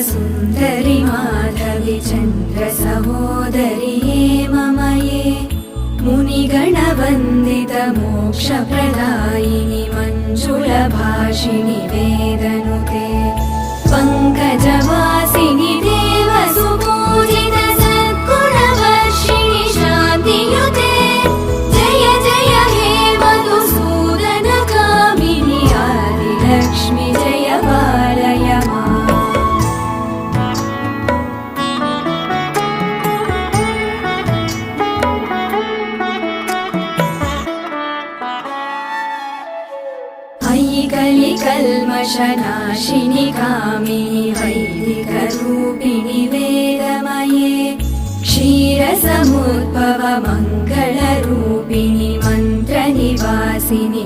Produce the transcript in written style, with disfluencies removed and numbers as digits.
सुन्दरि माधवि चन्द्र सहोदरि हेममये मुनिगणवन्दित मोक्षप्रदायिनि मञ्जुलभाषिणि वेदनुते पङ्कजवासिनि देवसुपूजित सद्गुणवर्षिणि शान्तियुते जय जय हे मधुसूदनकामिनि आदिलक्ष्मि जय पालय माम्। कलिकल्मषनाशिनि कामिनि वैदिकरूपिणि वेदमये क्षीरसमुद्भव मङ्गलरूपिणि मन्त्रनिवासिनि